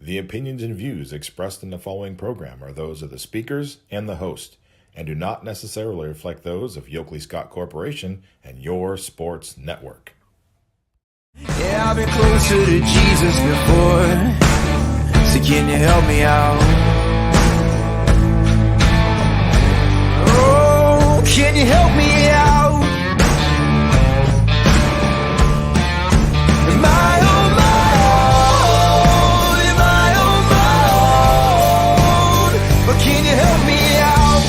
The opinions and views expressed in the following program are those of the speakers and the host, and do not necessarily reflect those of Yoakley Scott Corporation and your sports network. Yeah, I've been closer to Jesus before, so can you help me out? Oh, can you help me out? Am I on my own? Am I on my own? Or can you help me out?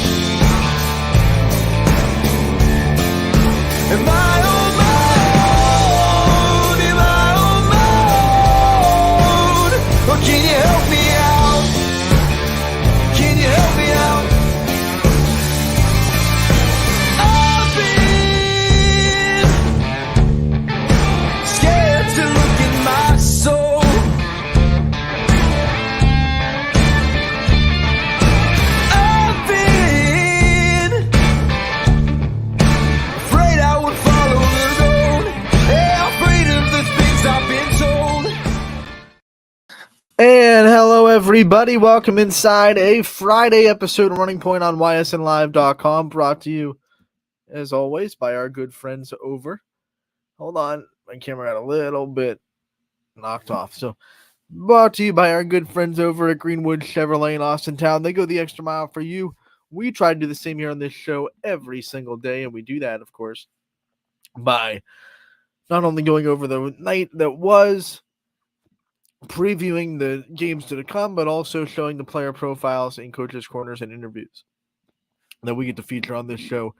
Am I on my own? Am I on my own? Or can you help me out? Can you help me out? I've been scared to look in my soul. I've been afraid I would follow the road. Yeah, afraid of the things I've been told. And hello, everybody. Welcome inside a Friday episode of Running Point on YSNLive.com, brought to you, as always, by our good friends over. Hold on, my camera got a little bit knocked off. So, brought to you by our good friends over at Greenwood Chevrolet in Austintown. They go the extra mile for you. We try to do the same here on this show every single day, and we do that, of course, by not only going over the night that was, previewing the games to come, but also showing the player profiles and coaches' corners and interviews that we get to feature on this show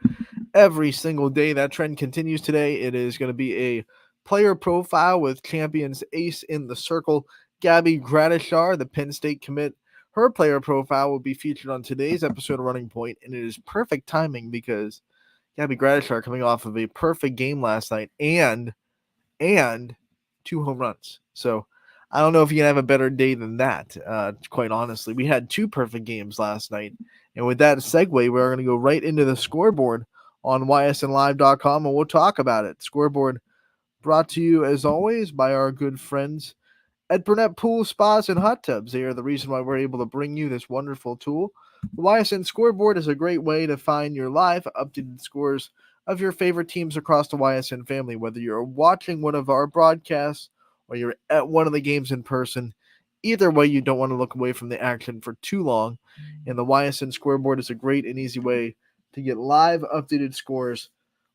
every single day. That trend continues today. It is going to be a player profile with champions ace in the circle, Gabby Gradishar, the Penn State commit. Her player profile will be featured on today's episode of Running Point, and it is perfect timing because Gabby Gradishar coming off of a perfect game last night and 2 home runs. So I don't know if you can have a better day than that, quite honestly. We had 2 perfect games last night. And with that segue, we're going to go right into the scoreboard on ysnlive.com, and we'll talk about it. Scoreboard brought to you, as always, by our good friends at Burnett Pool, Spas, and Hot Tubs. They are the reason why we're able to bring you this wonderful tool. The YSN Scoreboard is a great way to find your live updated scores of your favorite teams across the YSN family, whether you're watching one of our broadcasts or you're at one of the games in person. Either way, you don't want to look away from the action for too long, and the YSN Scoreboard is a great and easy way to get live updated scores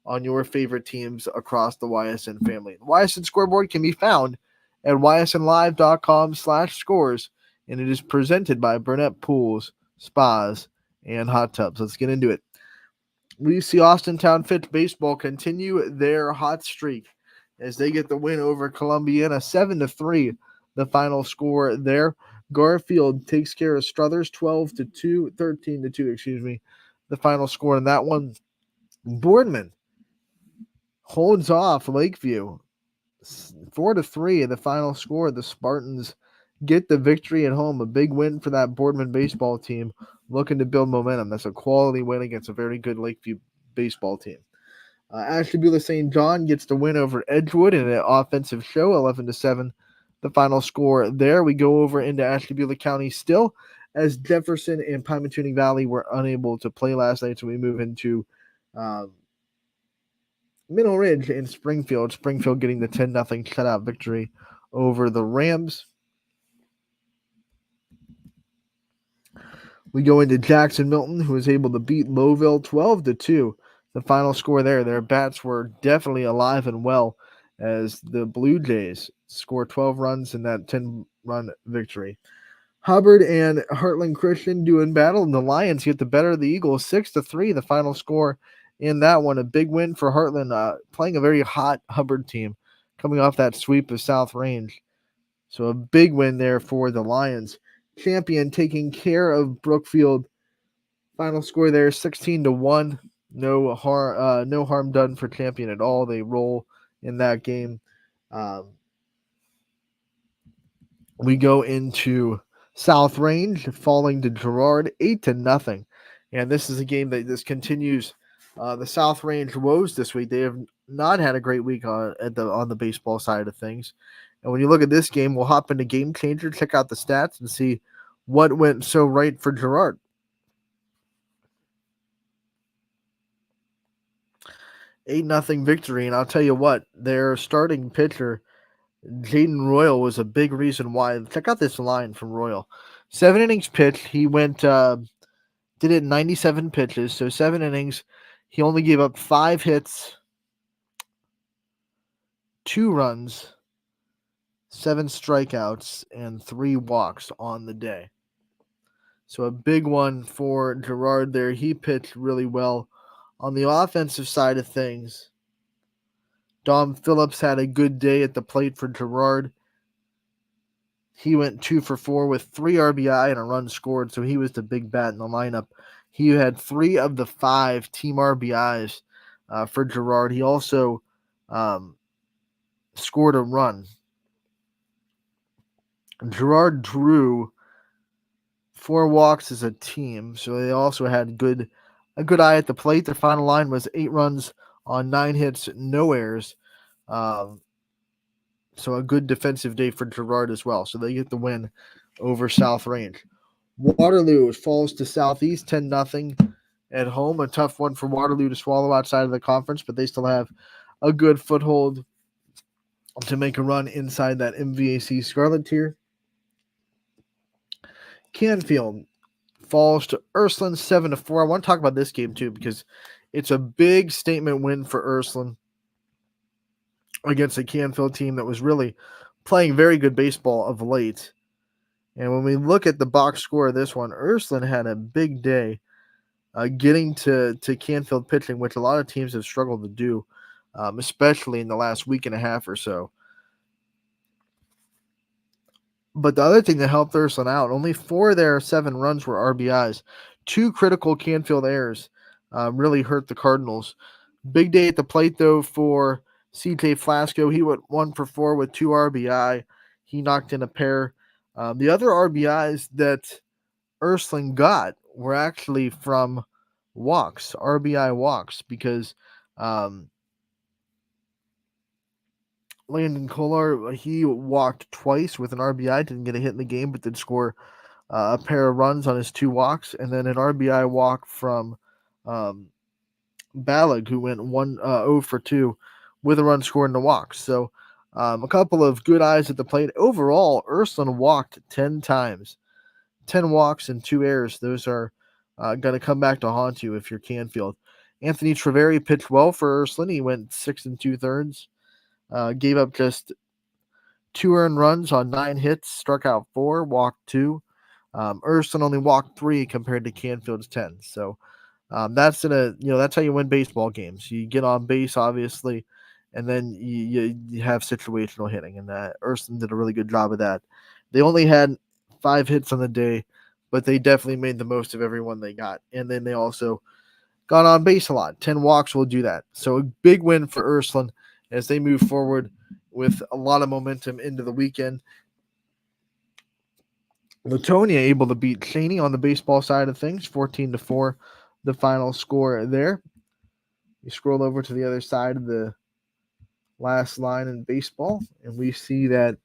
on your favorite teams across the YSN family. The YSN Scoreboard can be found at ysnlive.com/scores, and it is presented by Burnett Pools, Spas, and Hot Tubs. Let's get into it. We see Austintown Fitch baseball continue their hot streak as they get the win over Columbiana, 7-3. The final score there. Garfield takes care of Struthers, 13-2. The final score in that one. Boardman holds off Lakeview, 4-3. The final score. The Spartans get the victory at home. A big win for that Boardman baseball team, looking to build momentum. That's a quality win against a very good Lakeview baseball team. Ashtabula St. John gets the win over Edgewood in an offensive show, 11-7. The final score there. We go over into Ashtabula County still, as Jefferson and Pymatuning Valley were unable to play last night, so we move into Middle Ridge and Springfield. Springfield getting the 10-0 shutout victory over the Rams. We go into Jackson Milton, who was able to beat Lowville 12-2. The final score there. Their bats were definitely alive and well as the Blue Jays scored 12 runs in that 10-run victory. Hubbard and Heartland Christian doing battle, and the Lions get the better of the Eagles, 6-3. The final score in that one. A big win for Heartland, playing a very hot Hubbard team, coming off that sweep of South Range. So a big win there for the Lions. Champion taking care of Brookfield. Final score there, 16-1. No harm done for Champion at all. They roll in that game. We go into South Range, falling to Girard 8-0. And this is a game that this continues the South Range woes this week. They have not had a great week on the baseball side of things. And when you look at this game, we'll hop into Game Changer, check out the stats, and see what went so right for Girard. 8-0 victory, and I'll tell you what, their starting pitcher, Jaden Royal, was a big reason why. Check out this line from Royal. 7 innings pitched. He went did it 97 pitches, so 7 innings. He only gave up 5 hits, 2 runs, 7 strikeouts, and 3 walks on the day. So a big one for Girard there. He pitched really well. On the offensive side of things, Dom Phillips had a good day at the plate for Girard. He went 2 for 4 with 3 RBI and a run scored, so he was the big bat in the lineup. He had 3 of the 5 team RBIs for Girard. He also scored a run. Girard drew 4 walks as a team, so they also had a good eye at the plate. Their final line was 8 runs on 9 hits, no errors. So a good defensive day for Girard as well. So they get the win over South Range. Waterloo falls to Southeast 10-0 at home. A tough one for Waterloo to swallow outside of the conference, but they still have a good foothold to make a run inside that MVAC Scarlet tier. Canfield falls to Ursuline 7-4. I want to talk about this game too because it's a big statement win for Ursuline against a Canfield team that was really playing very good baseball of late. And when we look at the box score of this one, Ursuline had a big day getting to Canfield pitching, which a lot of teams have struggled to do, especially in the last week and a half or so. But the other thing that helped Ursuline out, only 4 of their 7 runs were RBIs. 2 critical Canfield errors really hurt the Cardinals. Big day at the plate, though, for CJ Flasco. He went 1 for 4 with 2 RBI. He knocked in a pair. The other RBIs that Ursuline got were actually from walks, RBI walks, because Landon Kolar, he walked twice with an RBI, didn't get a hit in the game, but did score a pair of runs on his 2 walks, and then an RBI walk from Ballag, who went 0 for 2 with a run scored and a walk. So a couple of good eyes at the plate. Overall, Ursuline walked 10 times, 10 walks and 2 errors. Those are going to come back to haunt you if you're Canfield. Anthony Treveri pitched well for Ursuline. He went 6 2/3. Gave up just 2 earned runs on 9 hits, struck out 4, walked 2. Ursuline only walked 3 compared to Canfield's 10. So that's that's how you win baseball games. You get on base, obviously, and then you have situational hitting, and Ursuline did a really good job of that. They only had 5 hits on the day, but they definitely made the most of everyone they got. And then they also got on base a lot. 10 walks will do that. So a big win for Ursuline as they move forward with a lot of momentum into the weekend. Latonia able to beat Cheney on the baseball side of things, 14-4, the final score there. You scroll over to the other side of the last line in baseball, and we see that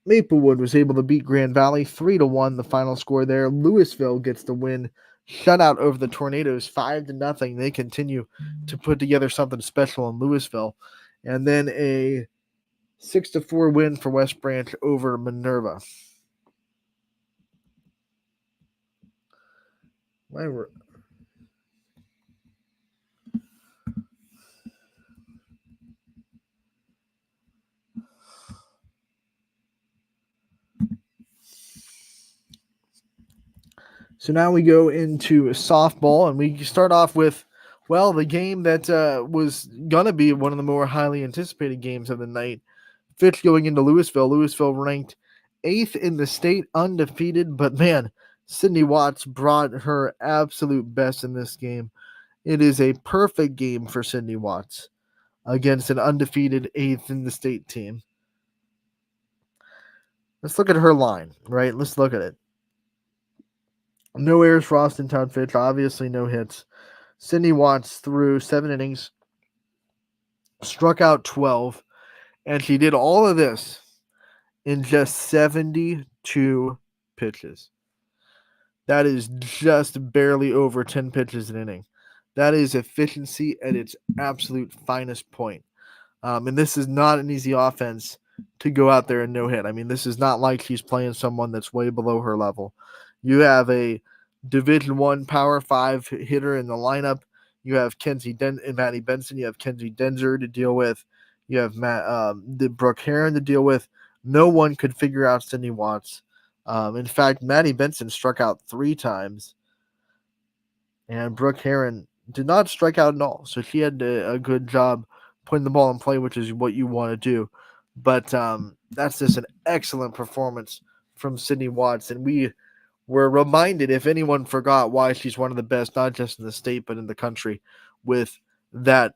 Maplewood was able to beat Grand Valley 3-1, the final score there. Louisville gets the win, shutout over the Tornadoes, 5-0. They continue to put together something special in Louisville. And then a 6-4 win for West Branch over Minerva. So now we go into softball, and we start off with, the game that was going to be one of the more highly anticipated games of the night. Fitch going into Louisville. Louisville ranked 8th in the state, undefeated, but man, Sydney Watts brought her absolute best in this game. It is a perfect game for Sydney Watts against an undefeated 8th in the state team. Let's look at her line, right? Let's look at it. No errors for Austin Town Fitch, obviously no hits. Sydney Watts threw 7 innings, struck out 12, And she did all of this in just 72 pitches. That is just barely over 10 pitches an inning. That is efficiency at its absolute finest point. And this is not an easy offense to go out there and no hit. I mean, this is not like she's playing someone that's way below her level. You have a Division I Power 5 hitter in the lineup. You have Maddie Benson. You have Kenzie Denzer to deal with. You have Brooke Heron to deal with. No one could figure out Cindy Watts. In fact, Maddie Benson struck out 3 times, and Brooke Heron did not strike out at all. So she had a good job putting the ball in play, which is what you want to do. But that's just an excellent performance from Sydney Watts. And we were reminded, if anyone forgot, why she's one of the best, not just in the state, but in the country, with that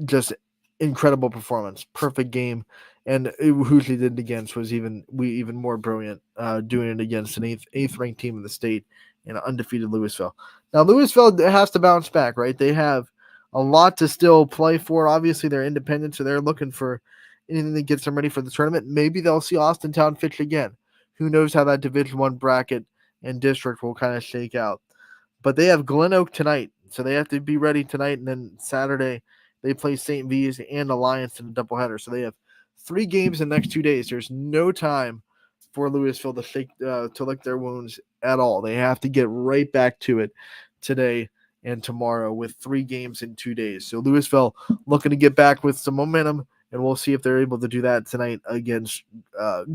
just incredible performance. Perfect game. And who she did it against was even more brilliant, doing it against an eighth ranked team in the state and undefeated Louisville. Now, Louisville has to bounce back, right? They have a lot to still play for. Obviously, they're independent, so they're looking for anything that gets them ready for the tournament. Maybe they'll see Austintown Fitch again. Who knows how that Division I bracket and district will kind of shake out. But they have Glen Oak tonight, so they have to be ready tonight. And then Saturday, they play St. V's and Alliance in a doubleheader. So they have 3 games in the next 2 days. There's no time for Louisville to lick their wounds at all. They have to get right back to it today and tomorrow with 3 games in 2 days. So Louisville looking to get back with some momentum, and we'll see if they're able to do that tonight against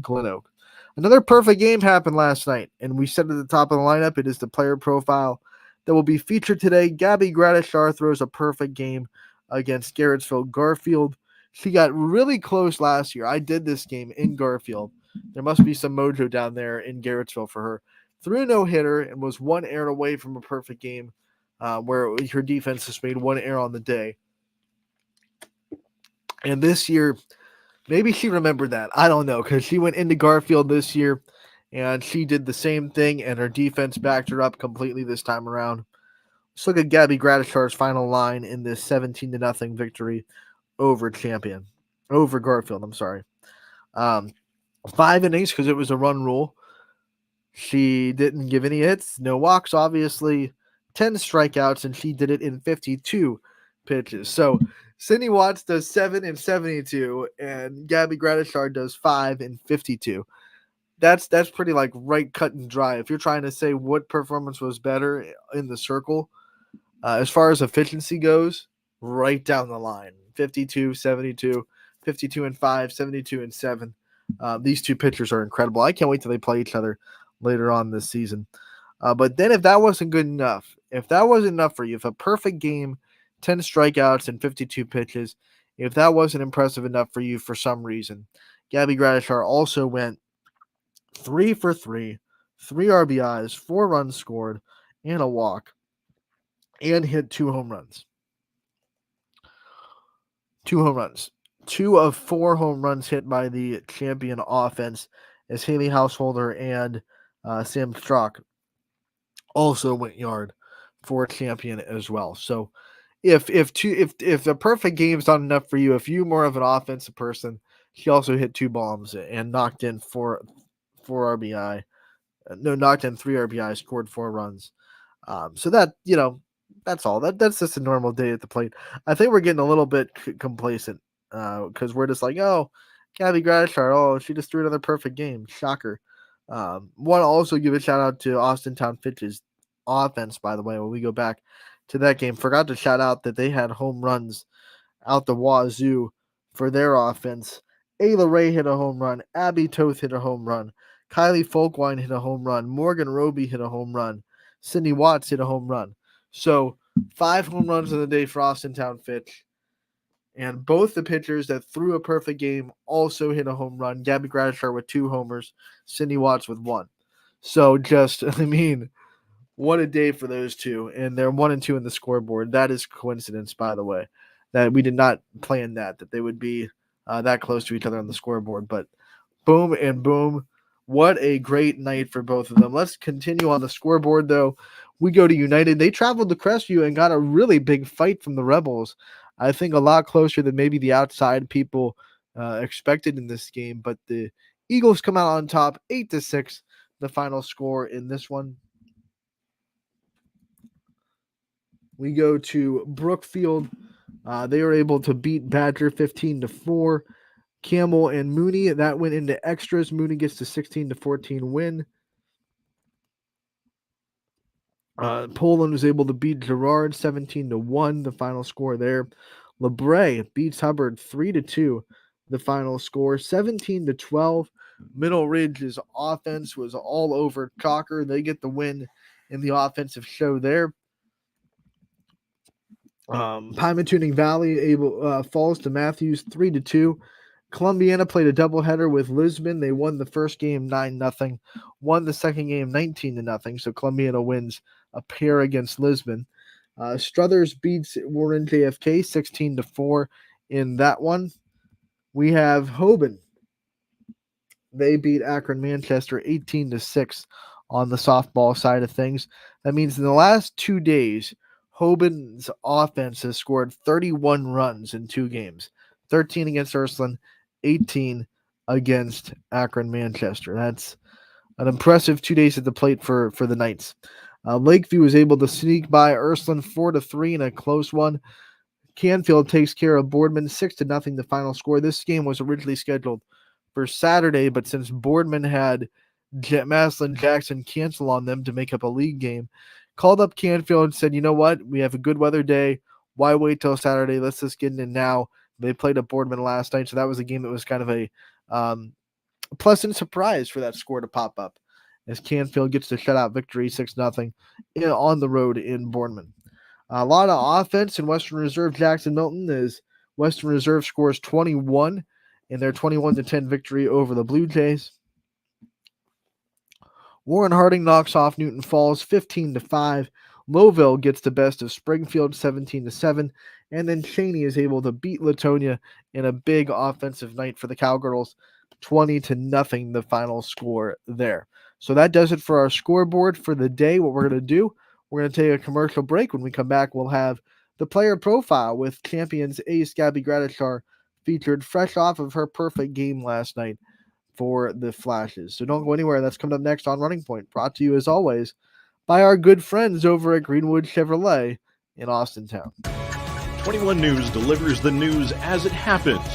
Glen Oak. Another perfect game happened last night, and we said at the top of the lineup, it is the player profile that will be featured today. Gabby Gradishar throws a perfect game against Garrettsville Garfield. She got really close last year. I did this game in Garfield. There must be some mojo down there in Garrettsville for her. Threw a no-hitter and was 1 error away from a perfect game, where her defense just made 1 error on the day. And this year, maybe she remembered that. I don't know, because she went into Garfield this year, and she did the same thing, and her defense backed her up completely this time around. Let's look at Gabby Gradishar's final line in this 17-0 victory over Garfield. I'm sorry. 5 innings because it was a run rule. She didn't give any hits, no walks, obviously, 10 strikeouts, and she did it in 52 pitches. So Sydney Watts does 7 in 72, and Gabby Gradishar does 5 in 52. That's pretty like right cut and dry. If you're trying to say what performance was better in the circle, as far as efficiency goes, right down the line. 52, 72, 52 and 5, 72 and 7. These 2 pitchers are incredible. I can't wait till they play each other later on this season. But then if that wasn't good enough, if that wasn't enough for you, if a perfect game, 10 strikeouts and 52 pitches, if that wasn't impressive enough for you for some reason, Gabby Gradishar also went 3 for 3, 3 RBIs, 4 runs scored, and a walk, and hit 2 home runs. 2 home runs. 2 of 4 home runs hit by the champion offense as Haley Householder and Sam Strock also went yard for champion as well. So if the perfect game's not enough for you, if you're more of an offensive person, she also hit 2 bombs and knocked in 4 RBI. Knocked in 3 RBI, scored 4 runs. So that, that's all. That's just a normal day at the plate. I think we're getting a little bit complacent because we're just like, oh, Gabby Gradishar, she just threw another perfect game. Shocker. Want to also give a shout out to Austintown Fitch's offense, by the way, when we go back to that game. Forgot to shout out that they had home runs out the wazoo for their offense. Ayla Ray hit a home run. Abby Toth hit a home run. Kylie Folkwine hit a home run. Morgan Roby hit a home run. Sydney Watts hit a home run. So 5 home runs in the day for Austintown Fitch. And both the pitchers that threw a perfect game also hit a home run. Gabby Gradishar with 2 homers. Sydney Watts with 1. So what a day for those 2. And they're 1 and 2 in the scoreboard. That is coincidence, by the way. That we did not plan that they would be that close to each other on the scoreboard. But boom and boom. What a great night for both of them. Let's continue on the scoreboard, though. We go to United. They traveled to Crestview and got a really big fight from the Rebels. I think a lot closer than maybe the outside people expected in this game, but the Eagles come out on top 8-6, the final score in this one. We go to Brookfield. They were able to beat Badger 15-4. Campbell and Mooney, that went into extras. Mooney gets the 16-14 win. Poland was able to beat Girard 17-1, the final score there. LeBray beats Hubbard 3-2, the final score. 17-12. Middle Ridge's offense was all over Cocker. They get the win in the offensive show there. Pymatuning Valley falls to Matthews 3-2. Columbiana played a doubleheader with Lisbon. They won the first game 9-0, won the second game 19-0. So Columbiana wins a pair against Lisbon. Struthers beats Warren JFK 16-4 in that one. We have Hoban. They beat Akron Manchester 18-6 on the softball side of things. That means in the last 2 days, Hoban's offense has scored 31 runs in 2 games. 13 against Ursuline, 18 against Akron Manchester. That's an impressive 2 days at the plate for the Knights. Lakeview was able to sneak by Ursuline 4-3 in a close one. Canfield takes care of Boardman 6-0, the final score. This game was originally scheduled for Saturday, but since Boardman had Maslin Jackson cancel on them to make up a league game, called up Canfield and said, you know what, we have a good weather day. Why wait till Saturday? Let's just get in now. They played at Boardman last night, so that was a game that was kind of a pleasant surprise for that score to pop up as Canfield gets the shutout victory 6-0 on the road in Boardman. A lot of offense in Western Reserve Jackson Milton as Western Reserve scores 21 in their 21-10 victory over the Blue Jays. Warren Harding knocks off Newton Falls 15-5. Lowville gets the best of Springfield 17-7. And then Cheney is able to beat Latonia in a big offensive night for the Cowgirls, 20-0, the final score there. So that does it for our scoreboard for the day. What we're going to do, we're going to take a commercial break. When we come back, we'll have the player profile with champions ace Gabby Gratishar featured fresh off of her perfect game last night for the Flashes. So don't go anywhere. That's coming up next on Running Point, brought to you as always by our good friends over at Greenwood Chevrolet in Austintown. 21 News delivers the news as it happens,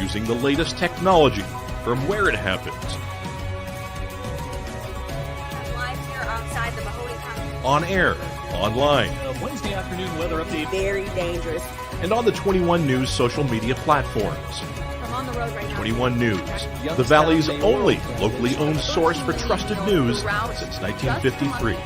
using the latest technology from where it happens. Live here outside the Mahoney County. On air, online, Wednesday afternoon weather update. Very dangerous. and on the 21 News social media platforms. I'm on the road right now. 21 News, the Valley's only locally owned source for trusted news since 1953.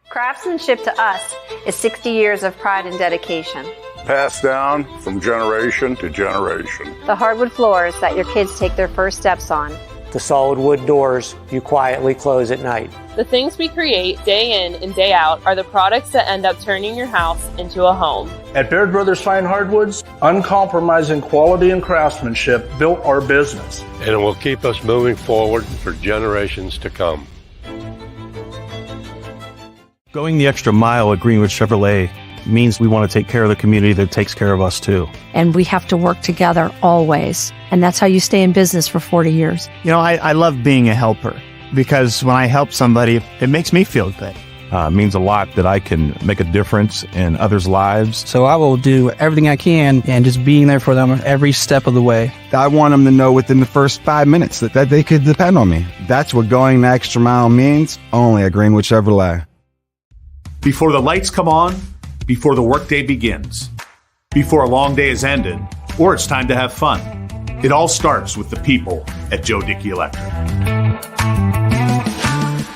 Craftsmanship to us is 60 years of pride and dedication. Passed down from generation to generation. The hardwood floors that your kids take their first steps on. The solid wood doors you quietly close at night. The things we create day in and day out are the products that end up turning your house into a home. At Baird Brothers Fine Hardwoods, uncompromising quality and craftsmanship built our business. And it will keep us moving forward for generations to come. Going the extra mile at Greenwood Chevrolet means we want to take care of the community that takes care of us too. And we have to work together always. And that's how you stay in business for 40 years. You know, I love being a helper because when I help somebody, it makes me feel good. It means a lot that I can make a difference in others' lives. So I will do everything I can and just being there for them every step of the way. I want them to know within the first 5 minutes that they could depend on me. That's what going the extra mile means, only at Greenwood Chevrolet. Before the lights come on, before the workday begins, before a long day is ended, or it's time to have fun, it all starts with the people at Joe Dickey Electric.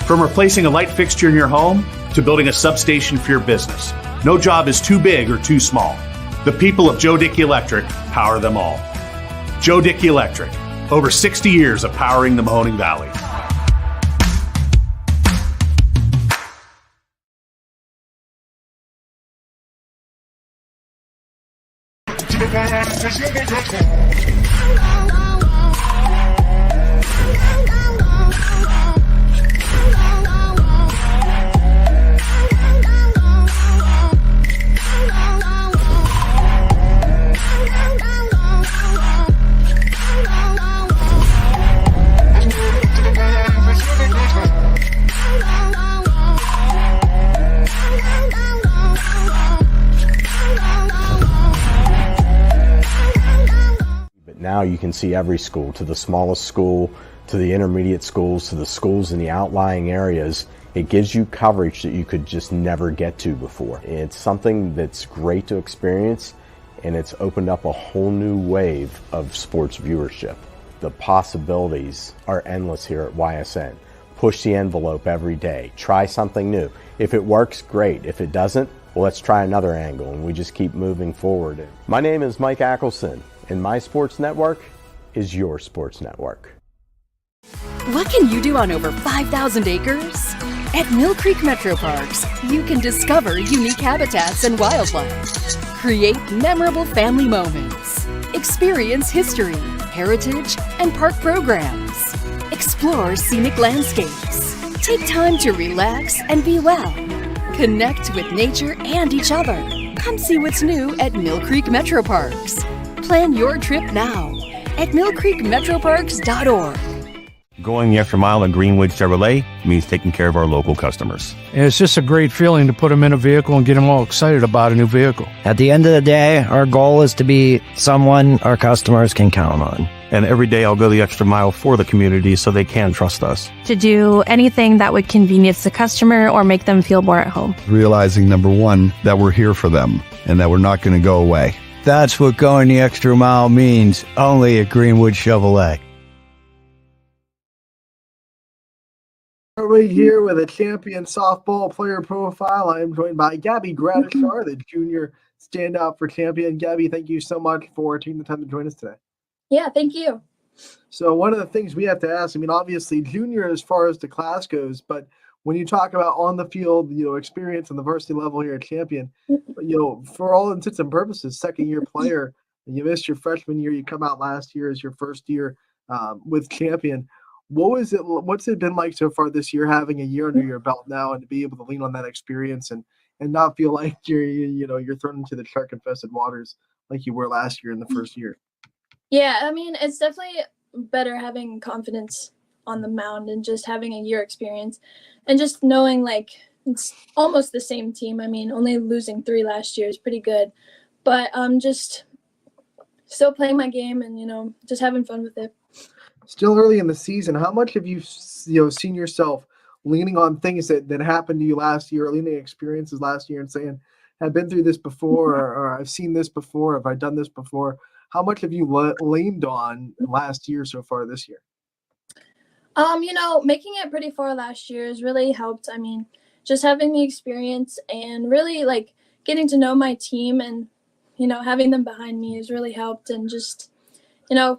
From replacing a light fixture in your home to building a substation for your business, no job is too big or too small. The people of Joe Dickey Electric power them all. Joe Dickey Electric, over 60 years of powering the Mahoning Valley. Now you can see every school, to the smallest school, to the intermediate schools, to the schools in the outlying areas. It gives you coverage that you could just never get to before. It's something that's great to experience, and it's opened up a whole new wave of sports viewership. The possibilities are endless here at YSN. Push the envelope every day. Try something new. If it works, great. If it doesn't, well, let's try another angle, and we just keep moving forward. My name is Mike Ackelson, and my sports network is your sports network. What can you do on over 5,000 acres? At Mill Creek Metro Parks, you can discover unique habitats and wildlife, create memorable family moments, experience history, heritage, and park programs, explore scenic landscapes, take time to relax and be well, connect with nature and each other. Come see what's new at Mill Creek Metro Parks. Plan your trip now at millcreekmetroparks.org. Going the extra mile at Greenwood Chevrolet means taking care of our local customers. And it's just a great feeling to put them in a vehicle and get them all excited about a new vehicle. At the end of the day, our goal is to be someone our customers can count on. And every day I'll go the extra mile for the community so they can trust us. To do anything that would convenience the customer or make them feel more at home. Realizing, number one, that we're here for them and that we're not going to go away. That's what going the extra mile means, only at Greenwood Chevrolet. Right here with a champion softball player profile. I am joined by Gabby Gradishar, the junior standout for champion. Gabby, thank you so much for taking the time to join us today. Yeah, thank you. So one of the things we have to ask, I mean, obviously junior as far as the class goes, but when you talk about on the field, experience on the varsity level here at champion, for all intents and purposes, second year player, you missed your freshman year, you come out last year as your first year with champion. What's it been like so far this year, having a year under your belt now and to be able to lean on that experience and not feel like you're thrown into the shark infested waters like you were last year in the first year? Yeah, I mean, it's definitely better having confidence on the mound and just having a year experience and just knowing like it's almost the same team. I mean, only losing 3 last year is pretty good, but I'm just still playing my game and, just having fun with it. Still early in the season, how much have you seen yourself leaning on things that happened to you last year, or leaning experiences last year and saying, I've been through this before, or I've seen this before, have I done this before? How much have you leaned on last year so far this year? Making it pretty far last year has really helped. I mean, just having the experience and really like getting to know my team and, having them behind me has really helped, and just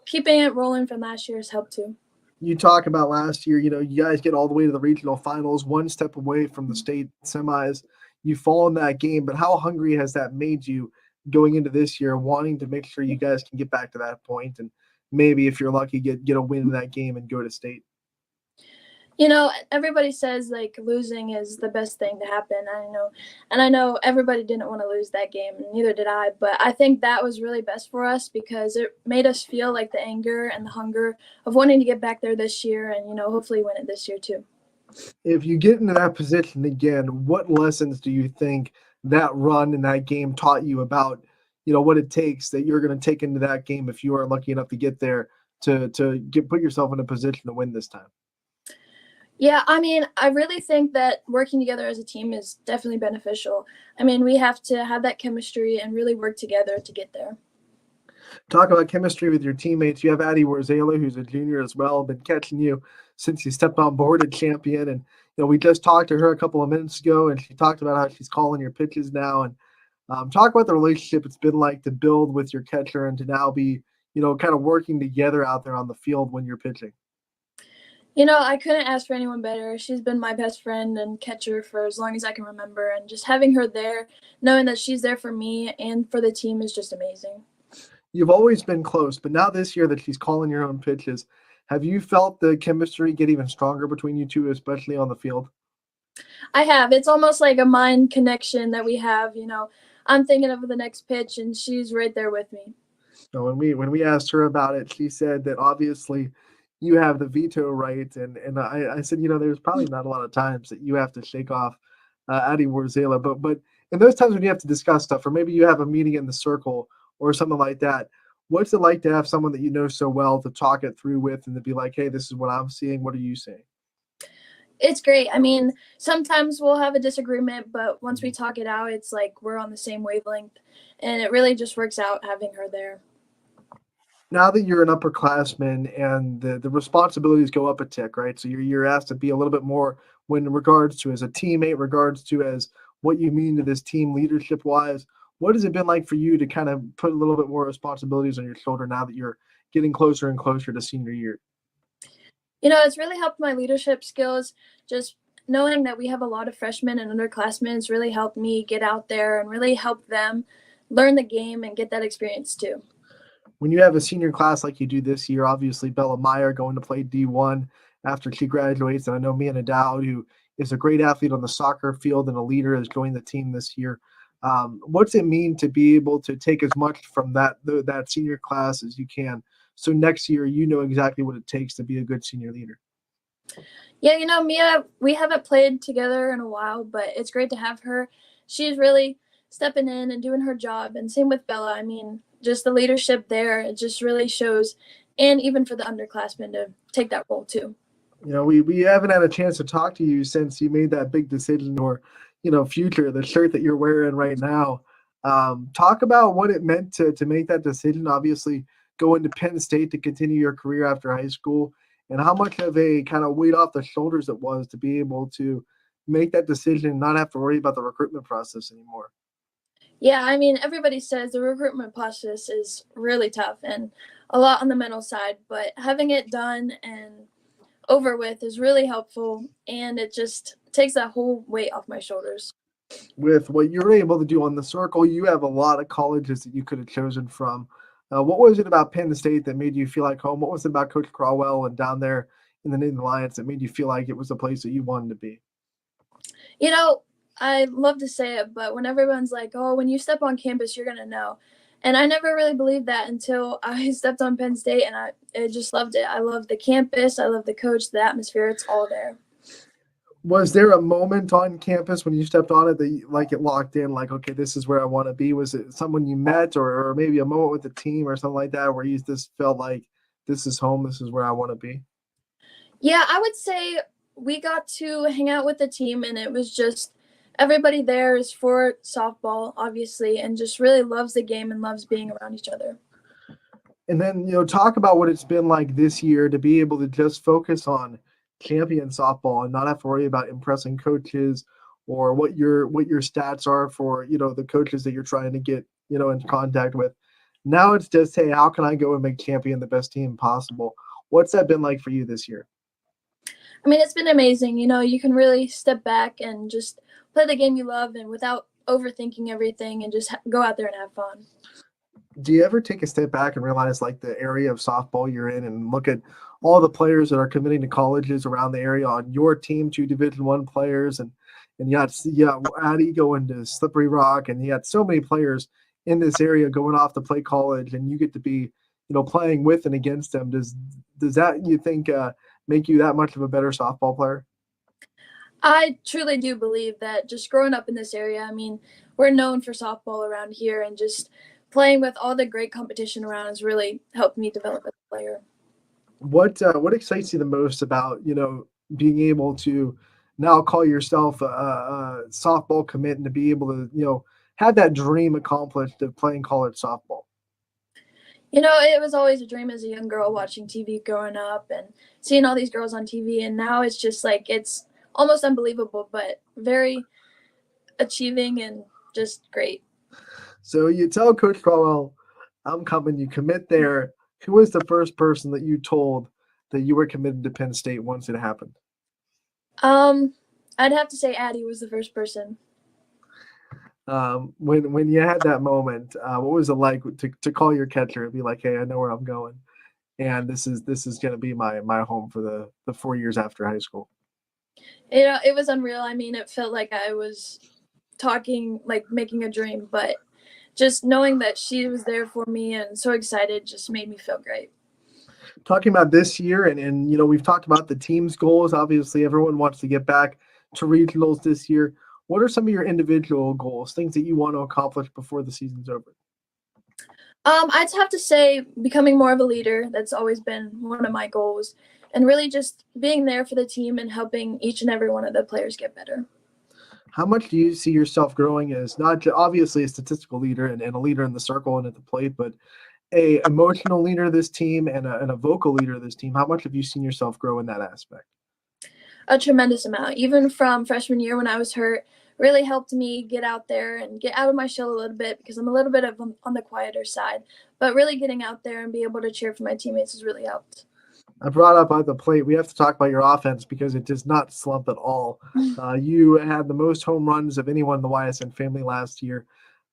keeping it rolling from last year has helped too. You talk about last year, you guys get all the way to the regional finals, one step away from the state semis. You fall in that game, but how hungry has that made you going into this year, wanting to make sure you guys can get back to that point and maybe, if you're lucky, get a win in that game and go to state? Everybody says like losing is the best thing to happen. I know everybody didn't want to lose that game, and neither did I, but I think that was really best for us because it made us feel like the anger and the hunger of wanting to get back there this year and, hopefully win it this year too. If you get into that position again, what lessons do you think that run in that game taught you about, what it takes that you're going to take into that game if you are lucky enough to get there to put yourself in a position to win this time? Yeah, I mean, I really think that working together as a team is definitely beneficial. I mean, we have to have that chemistry and really work together to get there. Talk about chemistry with your teammates. You have Addie Warzela, who's a junior as well, been catching you since you stepped on board at champion. And, we just talked to her a couple of minutes ago, and she talked about how she's calling your pitches now. And talk about the relationship it's been like to build with your catcher and to now be, kind of working together out there on the field when you're pitching. I couldn't ask for anyone better. She's been my best friend and catcher for as long as I can remember. And just having her there, knowing that she's there for me and for the team is just amazing. You've always been close, but now this year that she's calling your own pitches, have you felt the chemistry get even stronger between you two, especially on the field? I have. It's almost like a mind connection that we have. I'm thinking of the next pitch and she's right there with me. So when we asked her about it, she said that obviously you have the veto right. And I said, there's probably not a lot of times that you have to shake off Addie Warzela, but in those times when you have to discuss stuff, or maybe you have a meeting in the circle or something like that, What's it like to have someone that you know so well to talk it through with and to be like, hey, this is what I'm seeing. What are you seeing? It's great. I mean, sometimes we'll have a disagreement, but once we talk it out, it's like we're on the same wavelength, and it really just works out having her there. Now that you're an upperclassman and the responsibilities go up a tick, right? So you're asked to be a little bit more when in regards to as a teammate, regards to as what you mean to this team leadership wise. What has it been like for you to kind of put a little bit more responsibilities on your shoulder now that you're getting closer and closer to senior year? It's really helped my leadership skills. Just knowing that we have a lot of freshmen and underclassmen has really helped me get out there and really help them learn the game and get that experience too. When you have a senior class like you do this year, obviously Bella Meyer going to play D1 after she graduates, and I know Mia Dowd, who is a great athlete on the soccer field and a leader, has joined the team this year. What's it mean to be able to take as much from that senior class as you can? So next year, you know exactly what it takes to be a good senior leader. Yeah, Mia, we haven't played together in a while, but it's great to have her. She's really stepping in and doing her job, and same with Bella. I mean, just the leadership there, it just really shows, and even for the underclassmen to take that role too. We haven't had a chance to talk to you since you made that big decision or, future, the shirt that you're wearing right now. Talk about what it meant to make that decision, obviously going to Penn State to continue your career after high school, and how much of a kind of weight off the shoulders it was to be able to make that decision and not have to worry about the recruitment process anymore. Yeah, I mean, everybody says the recruitment process is really tough and a lot on the mental side, but having it done and over with is really helpful, and it just takes that whole weight off my shoulders. With what you're able to do on the circle, you have a lot of colleges that you could have chosen from. What was it about Penn State that made you feel like home? What was it about Coach Crawwell and down there in the Nathan Alliance that made you feel like it was the place that you wanted to be? I love to say it, but when everyone's like, oh, when you step on campus, you're going to know. And I never really believed that until I stepped on Penn State, and I just loved it. I love the campus. I love the coach, the atmosphere. It's all there. Was there a moment on campus when you stepped on it that it locked in, like, okay, this is where I want to be? Was it someone you met or maybe a moment with the team or something like that where you just felt like this is home, this is where I want to be? Yeah, I would say we got to hang out with the team, and it was just everybody there is for softball, obviously, and just really loves the game and loves being around each other. And then, talk about what it's been like this year to be able to just focus on champion softball and not have to worry about impressing coaches or what your stats are for, the coaches that you're trying to get, in contact with. Now it's just, hey, how can I go and make champion the best team possible? What's that been like for you this year? I mean, it's been amazing. You can really step back and just play the game you love and without overthinking everything and just go out there and have fun. Do you ever take a step back and realize like the area of softball you're in and look at all the players that are committing to colleges around the area on your team, 2 Division I players, and you got Addie going to Slippery Rock, and you got so many players in this area going off to play college, and you get to be, playing with and against them. Does that, you think, make you that much of a better softball player? I truly do believe that just growing up in this area, I mean, we're known for softball around here, and just playing with all the great competition around has really helped me develop as a player. What excites you the most about, being able to now call yourself a softball commit and to be able to, have that dream accomplished of playing college softball? It was always a dream as a young girl watching TV growing up and seeing all these girls on TV, and now it's just like it's almost unbelievable, but very achieving and just great. So you tell Coach Crawwell, I'm coming, you commit there. Who was the first person that you told that you were committed to Penn State once it happened? I'd have to say Addie was the first person. When you had that moment, what was it like to call your catcher and be like, hey, I know where I'm going, and this is going to be my home for the 4 years after high school? It was unreal. I mean, it felt like I was talking, like making a dream, but just knowing that she was there for me and so excited just made me feel great. Talking about this year, and we've talked about the team's goals. Obviously, everyone wants to get back to regionals this year. What are some of your individual goals, things that you want to accomplish before the season's over? I'd have to say becoming more of a leader. That's always been one of my goals, and really just being there for the team and helping each and every one of the players get better. How much do you see yourself growing as obviously a statistical leader and a leader in the circle and at the plate, but a emotional leader of this team and a vocal leader of this team? How much have you seen yourself grow in that aspect? A tremendous amount. Even from freshman year when I was hurt, really helped me get out there and get out of my shell a little bit because I'm a little bit of on the quieter side. But really getting out there and be able to cheer for my teammates has really helped. I brought up on the plate, we have to talk about your offense because it does not slump at all. You had the most home runs of anyone in the YSN family last year.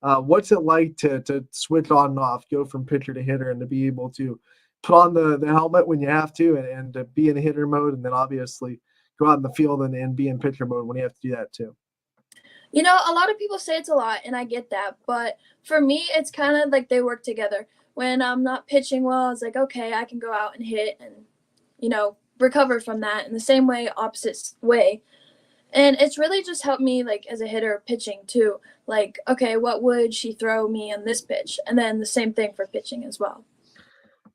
What's it like to switch on and off, go from pitcher to hitter, and to be able to put on the helmet when you have to and to be in hitter mode, and then obviously go out in the field and be in pitcher mode when you have to do that too? You know, a lot of people say it's a lot, and I get that. But for me, it's kind of like they work together. When I'm not pitching well, it's like, okay, I can go out and hit and, recover from that in the same way, opposite way. And it's really just helped me, like, as a hitter pitching too. Like, okay, what would she throw me on this pitch? And then the same thing for pitching as well.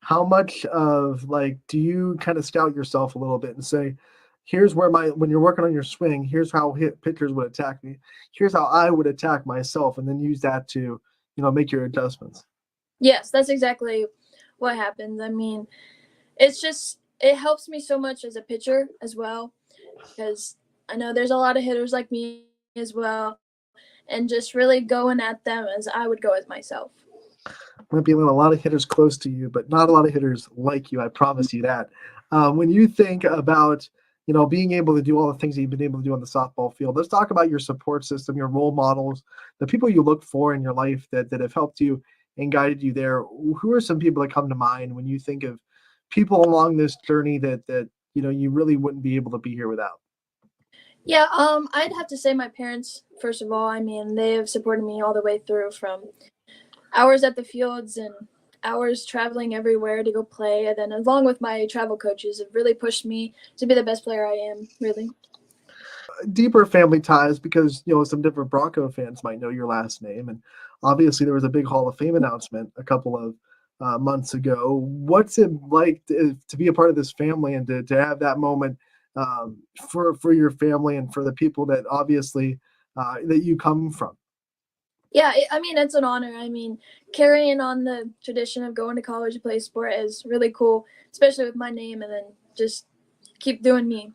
How much of, do you kind of scout yourself a little bit and say, here's where when you're working on your swing, here's how pitchers would attack me. Here's how I would attack myself, and then use that to, make your adjustments. Yes, that's exactly what happens. I mean, it helps me so much as a pitcher as well, because I know there's a lot of hitters like me as well, and just really going at them as I would go as myself. Might be a lot of hitters close to you, but not a lot of hitters like you. I promise you that. When you think about being able to do all the things that you've been able to do on the softball field, let's talk about your support system, your role models, the people you look for in your life that have helped you and guided you there. Who are some people that come to mind when you think of people along this journey that you really wouldn't be able to be here without? Yeah, I'd have to say my parents, first of all. I mean, they have supported me all the way through, from hours at the fields and hours traveling everywhere to go play. And then along with my travel coaches, have really pushed me to be the best player I am, really. Deeper family ties, because some different Bronco fans might know your last name, and obviously there was a big Hall of Fame announcement a couple of months ago. What's it like to be a part of this family and to have that moment for your family and for the people that obviously that you come from? Yeah, I mean, it's an honor. I mean, carrying on the tradition of going to college to play sport is really cool, especially with my name, and then just keep doing me.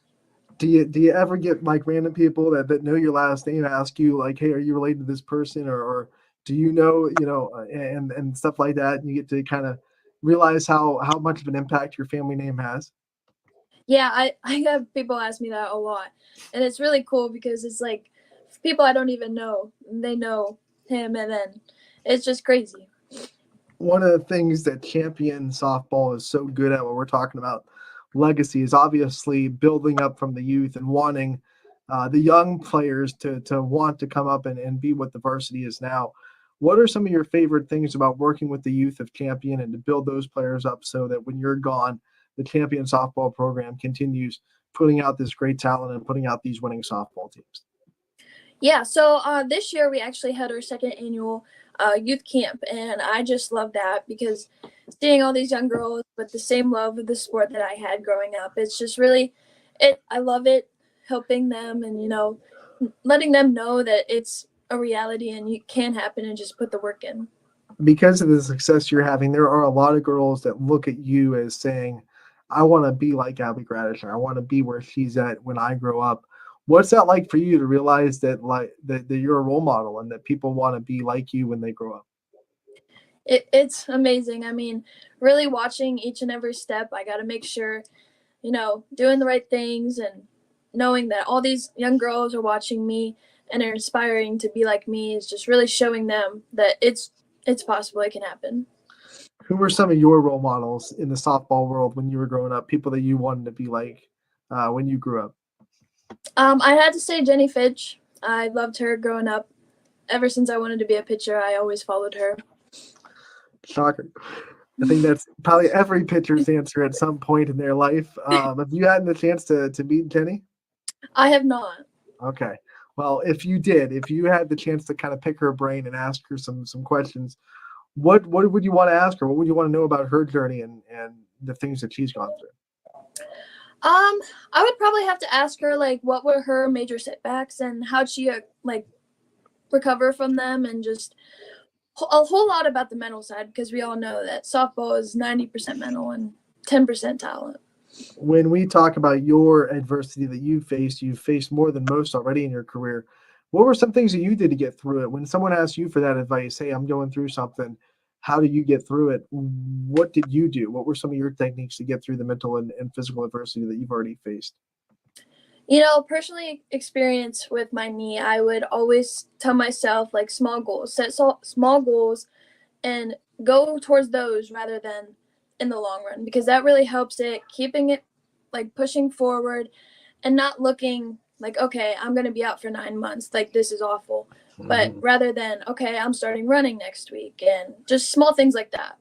Do you ever get random people that know your last name ask you hey, are you related to this person, or do and stuff like that, and you get to kind of realize how much of an impact your family name has? Yeah, I have people ask me that a lot, and it's really cool because it's like people I don't even know, they know him, and then it's just crazy. One of the things that Champion softball is so good at when we're talking about legacy is obviously building up from the youth and wanting the young players to want to come up and be what the varsity is now. What are some of your favorite things about working with the youth of Champion and to build those players up so that when you're gone, the Champion softball program continues putting out this great talent and putting out these winning softball teams? Yeah, so this year we actually had our second annual youth camp, and I just love that because seeing all these young girls with the same love of the sport that I had growing up, it's just really, I love it, helping them and, letting them know that it's a reality and it can happen and just put the work in. Because of the success you're having, there are a lot of girls that look at you as saying, I want to be like Abby Gradisher. I want to be where she's at when I grow up. What's that like for you to realize that that you're a role model and that people want to be like you when they grow up? It's amazing. I mean, really watching each and every step, I got to make sure, doing the right things and knowing that all these young girls are watching me and are inspiring to be like me is just really showing them that it's possible, it can happen. Who were some of your role models in the softball world when you were growing up, people that you wanted to be like when you grew up? I had to say Jenny Fitch. I loved her growing up. Ever since I wanted to be a pitcher, I always followed her. Shocker. I think that's probably every pitcher's answer at some point in their life. Have you had the chance to meet Jenny? I have not. Okay. Well, if you had the chance to kind of pick her brain and ask her some questions, What would you want to ask her? What would you want to know about her journey and the things that she's gone through? I would probably have to ask her like what were her major setbacks and how'd she like recover from them, and just a whole lot about the mental side, because we all know that softball is 90% mental and 10% talent. When we talk about your adversity that you've faced more than most already in your career. What were some things that you did to get through it? When someone asks you for that advice, hey, I'm going through something, how do you get through it? What did you do? What were some of your techniques to get through the mental and physical adversity that you've already faced? You know, personally experience with my knee, I would always tell myself like small goals, set small goals and go towards those rather than in the long run, because that really helps it, keeping it like pushing forward and not looking like, okay, I'm going to be out for 9 months. Like, this is awful. But rather than, okay, I'm starting running next week, and just small things like that.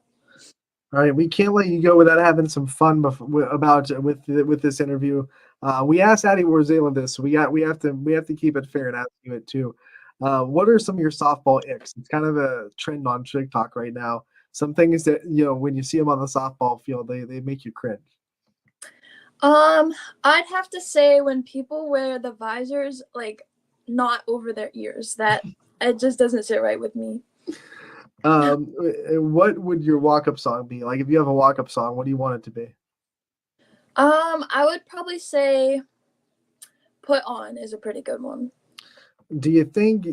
All right, we can't let you go without having some fun with this interview. We asked Addie Warzela this, so we have to keep it fair and ask you it too. What are some of your softball icks? It's kind of a trend on TikTok right now. Some things that when you see them on the softball field, they make you cringe. I'd have to say when people wear the visors like not over their ears, that it just doesn't sit right with me. What would your walk-up song be? Like, if you have a walk-up song, what do you want it to be? I would probably say Put On is a pretty good one. Do you think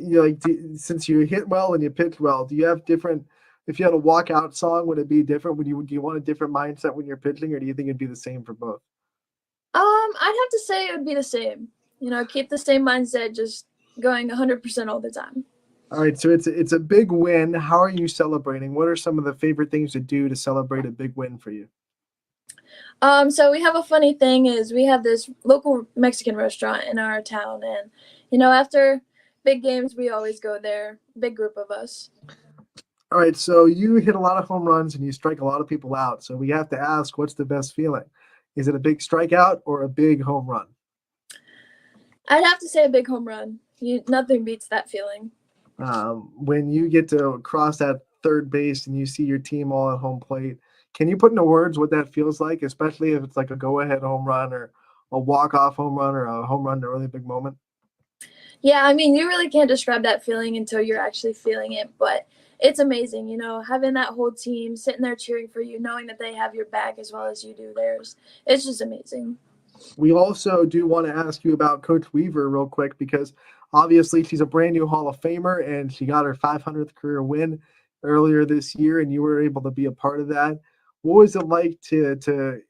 since you hit well and you pitch well, do you have different? If you had a walkout song, would it be different? Do you want a different mindset when you're pitching, or do you think it'd be the same for both? I'd have to say it would be the same. You know, keep the same mindset, just going 100% all the time. All right, so it's a big win. How are you celebrating? What are some of the favorite things to do to celebrate a big win for you? So we have a funny thing is we have this local Mexican restaurant in our town, and after big games we always go there. Big group of us. All right, so you hit a lot of home runs and you strike a lot of people out. So we have to ask, what's the best feeling? Is it a big strikeout or a big home run? I'd have to say a big home run. Nothing beats that feeling. When you get to cross that third base and you see your team all at home plate, can you put into words what that feels like, especially if it's like a go-ahead home run or a walk-off home run or a home run in a really big moment? Yeah, I mean, you really can't describe that feeling until you're actually feeling it, but it's amazing, having that whole team sitting there cheering for you, knowing that they have your back as well as you do theirs. It's just amazing. We also do want to ask you about Coach Weaver real quick, because obviously she's a brand new Hall of Famer and she got her 500th career win earlier this year, and you were able to be a part of that. What was it like to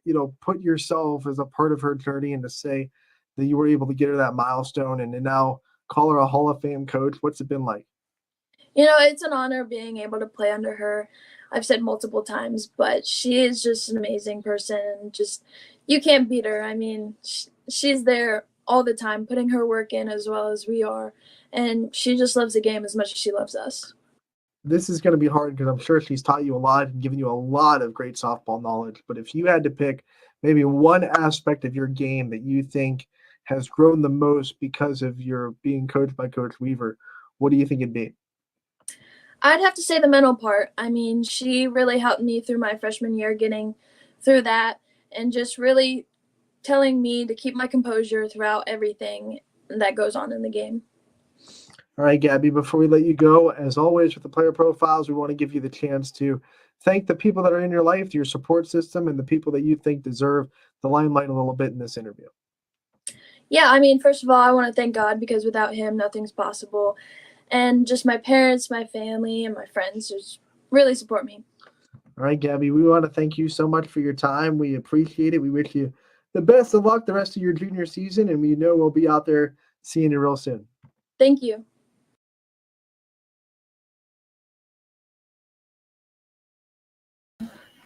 put yourself as a part of her journey and to say that you were able to get her that milestone and to now call her a Hall of Fame coach? What's it been like? It's an honor being able to play under her. I've said multiple times, but she is just an amazing person, and just you can't beat her. I mean, she's there all the time, putting her work in as well as we are, and she just loves the game as much as she loves us. This is going to be hard because I'm sure she's taught you a lot and given you a lot of great softball knowledge. But if you had to pick maybe one aspect of your game that you think has grown the most because of your being coached by Coach Weaver, what do you think it'd be? I'd have to say the mental part. I mean, she really helped me through my freshman year, getting through that, and just really telling me to keep my composure throughout everything that goes on in the game. All right, Gabby, before we let you go, as always with the player profiles, we want to give you the chance to thank the people that are in your life, your support system, and the people that you think deserve the limelight a little bit in this interview. Yeah, I mean, first of all, I want to thank God, because without him, nothing's possible. And just my parents, my family, and my friends just really support me. All right, Gabby, we want to thank you so much for your time. We appreciate it. We wish you the best of luck the rest of your junior season, and we know we'll be out there seeing you real soon. Thank you.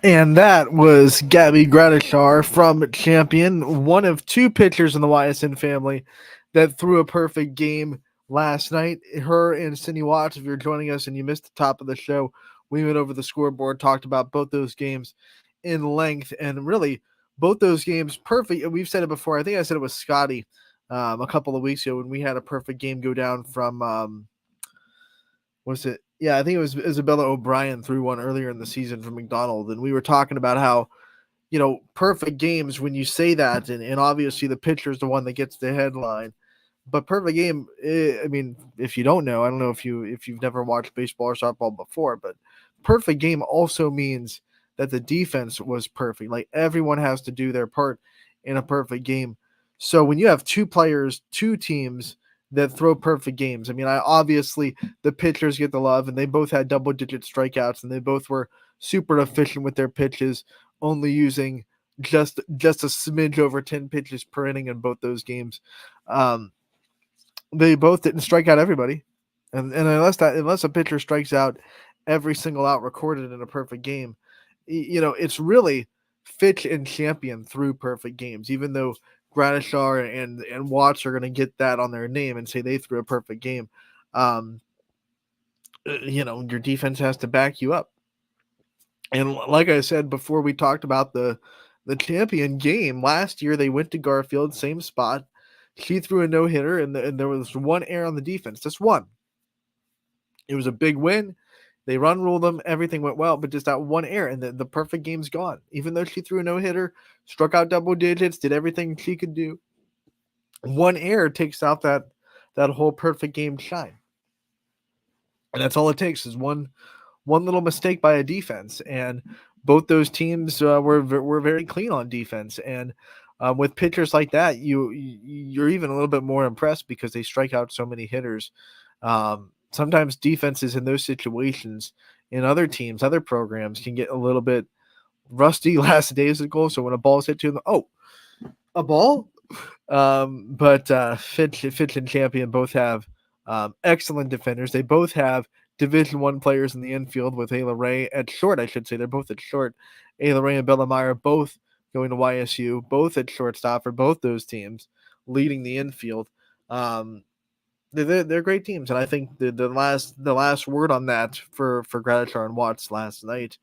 And that was Gabby Gradishar from Champion, one of two pitchers in the Ysn family that threw a perfect game last night. Her and Cindy Watts, if you're joining us and you missed the top of the show, we went over the scoreboard, talked about both those games in length, and really both those games perfect. And we've said it before. I think I said it was Scotty a couple of weeks ago when we had a perfect game go down from was it Yeah, I think it was Isabella O'Brien threw one earlier in the season from McDonald, and we were talking about how, perfect games, when you say that, and obviously the pitcher's the one that gets the headline, but perfect game, I mean, if you don't know, I don't know if you've never watched baseball or softball before, but perfect game also means that the defense was perfect. Like, everyone has to do their part in a perfect game. So when you have two teams that throw perfect games, I mean, obviously the pitchers get the love, and they both had double-digit strikeouts, and they both were super efficient with their pitches, only using just a smidge over 10 pitches per inning in both those games. They both didn't strike out everybody, and unless a pitcher strikes out every single out recorded in a perfect game, it's really Fitch and Champion through perfect games. Even though Gradishar and Watts are going to get that on their name and say they threw a perfect game, your defense has to back you up. And like I said before, we talked about the Champion game last year. They went to Garfield, same spot. She threw a no-hitter, and there was one error on the defense, just one. It was a big win. They run ruled them. Everything went well, but just that one error, and the perfect game's gone. Even though she threw a no-hitter, struck out double digits, did everything she could do, one error takes out that whole perfect game shine. And that's all it takes is one little mistake by a defense, and both those teams were very clean on defense. And with pitchers like that, you're even a little bit more impressed because they strike out so many hitters. Sometimes defenses in those situations in other teams, other programs, can get a little bit rusty last days of goal. So when a ball is hit to them, a ball. But Fitch and Champion both have excellent defenders. They both have Division I players in the infield with Ayla Ray at short, I should say. They're both at short. Ayla Ray and Bella Meyer both going to YSU, both at shortstop for both those teams, leading the infield. They're great teams, and I think the last word on that for Gradishar and Watts last night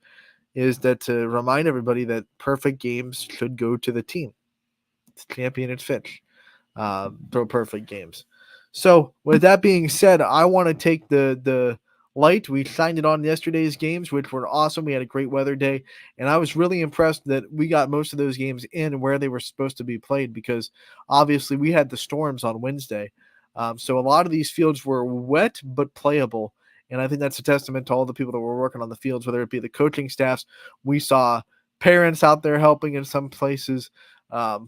is that to remind everybody that perfect games should go to the team. It's Champion and Fitch. Throw perfect games. So with that being said, I want to take the light. We signed it on yesterday's games, which were awesome. We had a great weather day, and I was really impressed that we got most of those games in where they were supposed to be played, because obviously we had the storms on Wednesday. So a lot of these fields were wet but playable, and I think that's a testament to all the people that were working on the fields, whether it be the coaching staffs. We saw parents out there helping in some places,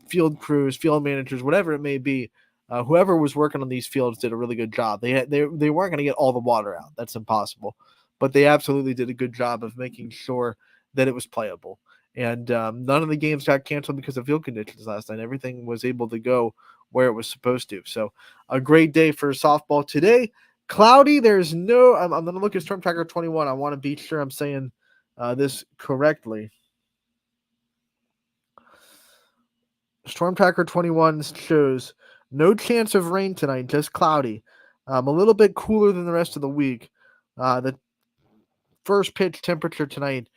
field crews, field managers, whatever it may be. Whoever was working on these fields did a really good job. They weren't going to get all the water out. That's impossible. But they absolutely did a good job of making sure that it was playable. And none of the games got canceled because of field conditions last night. Everything was able to go where it was supposed to. So a great day for softball today. Cloudy. There's no. I'm going to look at Storm Tracker 21. I want to be sure I'm saying this correctly. Storm Tracker 21 shows no chance of rain tonight, just cloudy. A little bit cooler than the rest of the week. The first pitch temperature tonight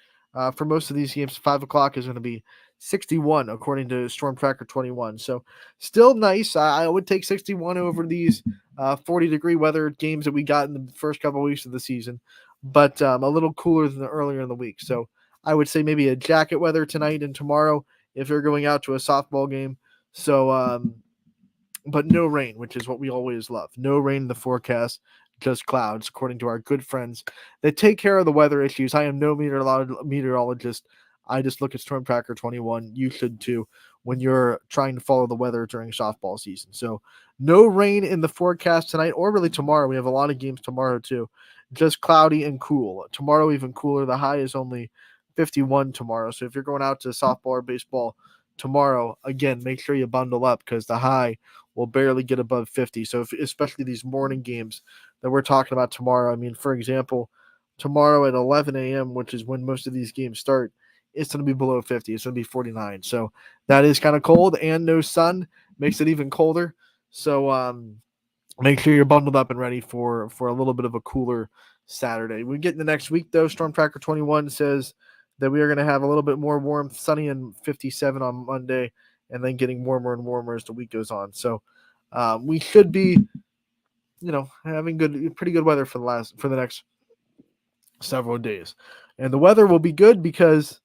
for most of these games, 5 o'clock, is going to be 61, according to Storm Tracker 21. So still nice. I would take 61 over these 40-degree weather games that we got in the first couple of weeks of the season, but a little cooler than earlier in the week. So I would say maybe a jacket weather tonight and tomorrow if you're going out to a softball game. So, but no rain, which is what we always love. No rain in the forecast, just clouds, according to our good friends that take care of the weather issues. I am no meteorologist. I just look at Storm Tracker 21. You should too when you're trying to follow the weather during softball season. So no rain in the forecast tonight or really tomorrow. We have a lot of games tomorrow too. Just cloudy and cool. Tomorrow even cooler. The high is only 51 tomorrow. So if you're going out to softball or baseball tomorrow, again, make sure you bundle up because the high will barely get above 50. So especially these morning games that we're talking about tomorrow. I mean, for example, tomorrow at 11 a.m., which is when most of these games start, it's going to be below 50. It's going to be 49. So that is kind of cold, and no sun makes it even colder. So make sure you're bundled up and ready for a little bit of a cooler Saturday. We get in the next week, though. Storm Tracker 21 says that we are going to have a little bit more warmth, sunny and 57 on Monday, and then getting warmer and warmer as the week goes on. So we should be, having pretty good weather for the next several days. And the weather will be good because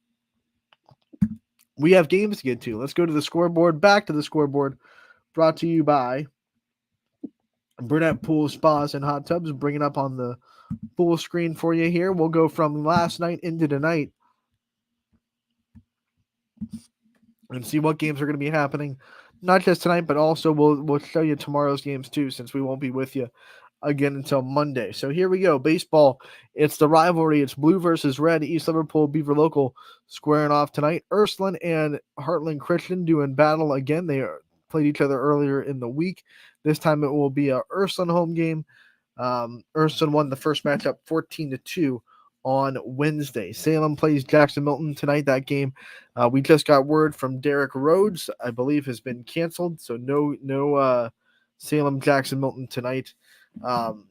we have games to get to. Let's go to the scoreboard. Back to the scoreboard. Brought to you by Burnett Pool Spas and Hot Tubs. Bring it up on the full screen for you here. We'll go from last night into tonight and see what games are going to be happening. Not just tonight, but also we'll show you tomorrow's games too, since we won't be with you again until Monday. So here we go. Baseball. It's the rivalry. It's blue versus red. East Liverpool Beaver Local squaring off tonight. Ursuline and Heartland Christian doing battle again. They played each other earlier in the week. This time it will be a Ursuline home game. Ursuline won the first matchup 14-2 on Wednesday. Salem plays Jackson Milton tonight. That game, we just got word from Derek Rhodes, I believe, has been canceled. So no Salem Jackson Milton tonight.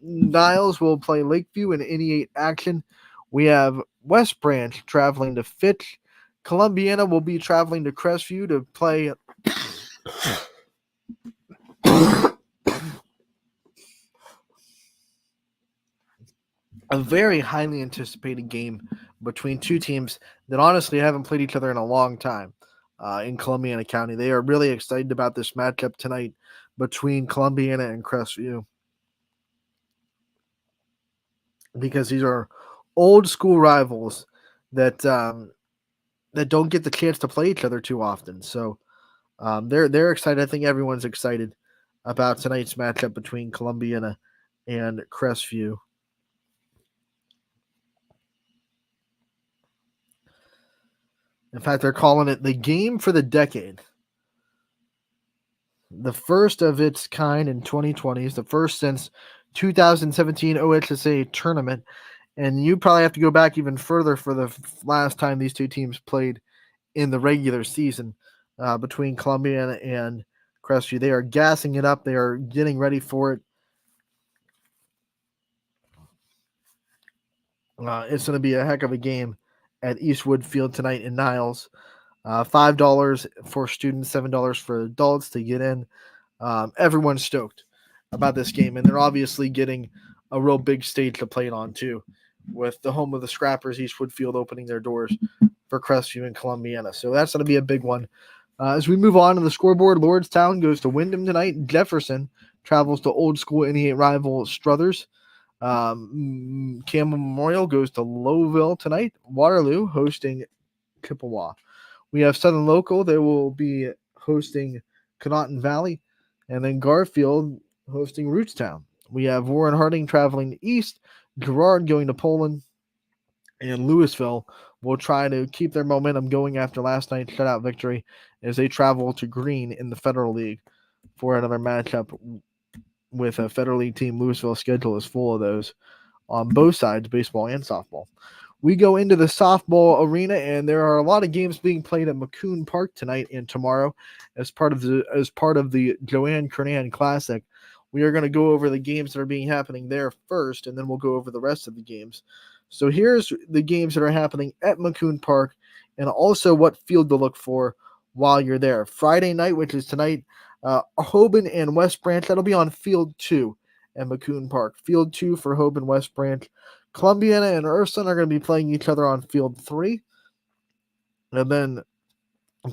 Niles will play Lakeview in any 8 action. We have West Branch traveling to Fitch. Columbiana will be traveling to Crestview to play a very highly anticipated game between two teams that honestly haven't played each other in a long time in Columbiana County. They are really excited about this matchup tonight between Columbiana and Crestview because these are old school rivals that don't get the chance to play each other too often. So they're excited. I think everyone's excited about tonight's matchup between Columbiana and Crestview. In fact, they're calling it the game for the decade. The first of its kind in 2020 is the first since 2017 OHSA tournament. And you probably have to go back even further for the last time these two teams played in the regular season between Columbiana and Crestview. They are gassing it up. They are getting ready for it. It's going to be a heck of a game at Eastwood Field tonight in Niles. $5 for students, $7 for adults to get in. Everyone's stoked about this game, and they're obviously getting a real big stage to play it on too, with the home of the Scrappers, Eastwood Field, opening their doors for Crestview and Columbiana. So that's going to be a big one. As we move on to the scoreboard, Lordstown goes to Wyndham tonight. Jefferson travels to old school NE8 rival Struthers. Campbell Memorial goes to Lowville tonight. Waterloo hosting Chippewa. We have Southern Local. They will be hosting Conotton Valley. And then Garfield hosting Rootstown. We have Warren Harding traveling east. Girard going to Poland. And Louisville will try to keep their momentum going after last night's shutout victory as they travel to Greene in the Federal League for another matchup with a Federal League team. Louisville's schedule is full of those on both sides, baseball and softball. We go into the softball arena, and there are a lot of games being played at McCoon Park tonight and tomorrow as part of the Joanne Kernan Classic. We are going to go over the games that are being happening there first, and then we'll go over the rest of the games. So here's the games that are happening at McCoon Park, and also what field to look for while you're there. Friday night, which is tonight, Hoban and West Branch. That'll be on Field 2 at McCoon Park. Field 2 for Hoban, West Branch. Columbiana and Ursuline are going to be playing each other on Field 3. And then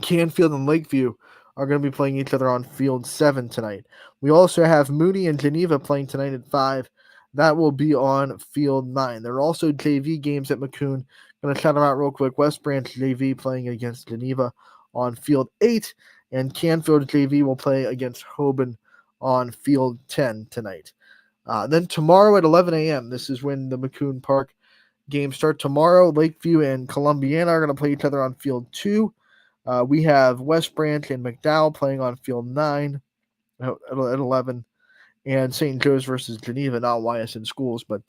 Canfield and Lakeview are going to be playing each other on Field 7 tonight. We also have Mooney and Geneva playing tonight at 5. That will be on Field 9. There are also JV games at McCoon. Going to shout them out real quick. West Branch JV playing against Geneva on Field 8. And Canfield JV will play against Hoban on Field 10 tonight. Then tomorrow at 11 a.m., this is when the McCoon Park games start. Tomorrow, Lakeview and Columbiana are going to play each other on Field 2. We have West Branch and McDowell playing on Field 9 at 11. And St. Joe's versus Geneva, not Ysn Schools, but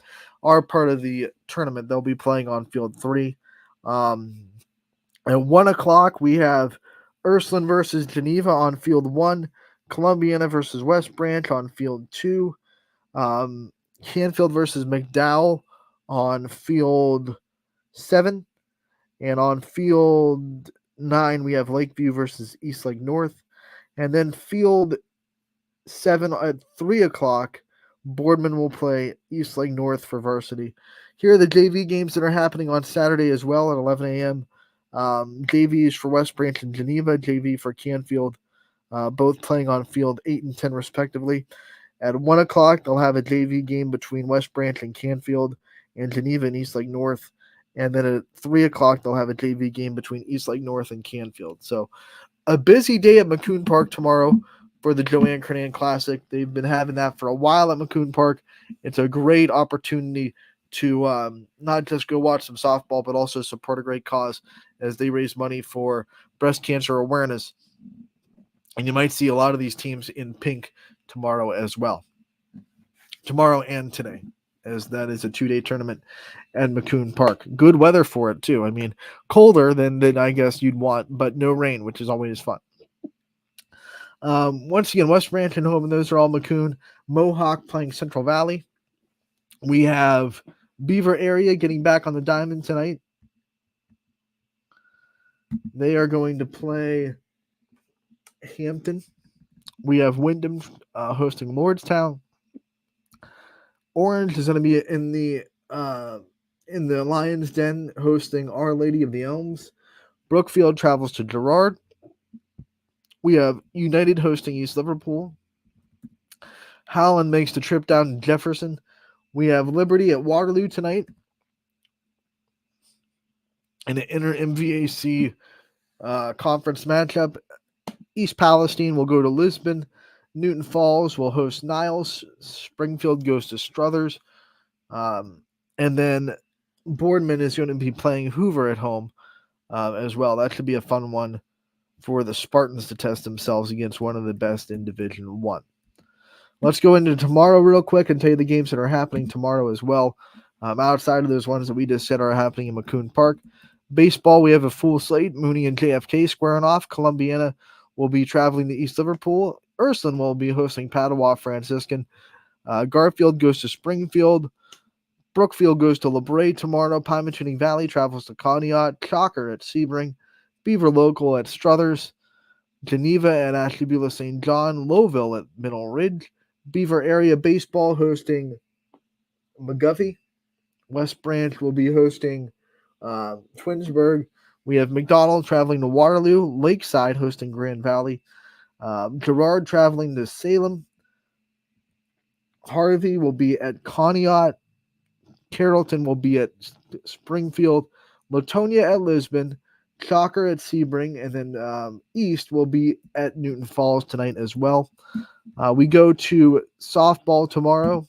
are part of the tournament. They'll be playing on Field 3. At 1 o'clock, we have Ursuline versus Geneva on Field 1. Columbiana versus West Branch on Field 2. Canfield versus McDowell on Field 7. And on Field 9, we have Lakeview versus Eastlake North. And then Field 7 at 3 o'clock, Boardman will play Eastlake North for varsity. Here are the JV games that are happening on Saturday as well at 11 a.m. JVs for West Branch and Geneva, JV for Canfield, both playing on field 8 and 10 respectively. At 1 o'clock, they'll have a JV game between West Branch and Canfield and Geneva and Eastlake North. And then at 3 o'clock, they'll have a JV game between Eastlake North and Canfield. So a busy day at McCoon Park tomorrow for the Joanne Kernan Classic. They've been having that for a while at McCoon Park. It's a great opportunity to not just go watch some softball, but also support a great cause as they raise money for breast cancer awareness. And you might see a lot of these teams in pink tomorrow as well. Tomorrow and today, as that is a 2-day tournament at McCoon Park. Good weather for it, too. I mean, colder than I guess you'd want, but no rain, which is always fun. Once again, West Branch and home, and those are all McCoon. Mohawk playing Central Valley. We have Beaver Area getting back on the diamond tonight. They are going to play Hampton. We have Wyndham hosting Lordstown. Orange is going to be in the Lion's Den hosting Our Lady of the Elms. Brookfield travels to Girard. We have United hosting East Liverpool. Howland makes the trip down to Jefferson. We have Liberty at Waterloo tonight. In an inter-MVAC conference matchup. East Palestine will go to Lisbon. Newton Falls will host Niles. Springfield goes to Struthers. And then Boardman is going to be playing Hoover at home as well. That should be a fun one for the Spartans to test themselves against one of the best in Division 1. Let's go into tomorrow real quick and tell you the games that are happening tomorrow as well. Outside of those ones that we just said are happening in McCoon Park. Baseball, we have a full slate. Mooney and JFK squaring off. Columbiana will be traveling to East Liverpool. Ursuline will be hosting Padua Franciscan. Garfield goes to Springfield. Brookfield goes to LeBray tomorrow. Pymatuning Valley travels to Conneaut. Chalker at Sebring. Beaver Local at Struthers. Geneva at Ashtabula St. John. Lowville at Middle Ridge. Beaver Area Baseball hosting McGuffey. West Branch will be hosting Twinsburg. We have McDonald traveling to Waterloo. Lakeside hosting Grand Valley. Girard traveling to Salem. Harvey will be at Conneaut. Carrollton will be at Springfield. Latonia at Lisbon. Chalker at Sebring. And then East will be at Newton Falls tonight as well. We go to softball tomorrow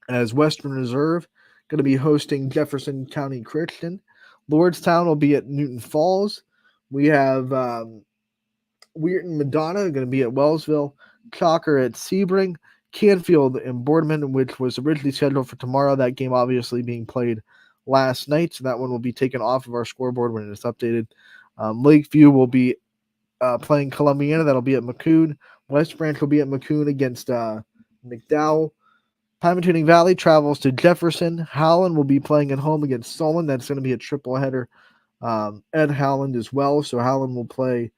as Western Reserve going to be hosting Jefferson County Christian. Lordstown will be at Newton Falls. We have Weirton Madonna going to be at Wellsville. Chalker at Sebring. Canfield and Boardman, which was originally scheduled for tomorrow. That game obviously being played last night, so that one will be taken off of our scoreboard when it's updated. Lakeview will be playing Columbiana. That'll be at McCoon. West Branch will be at McCoon against McDowell. Pymatuning Valley travels to Jefferson. Howland will be playing at home against Solon. That's going to be a triple header at Howland as well. So Howland will play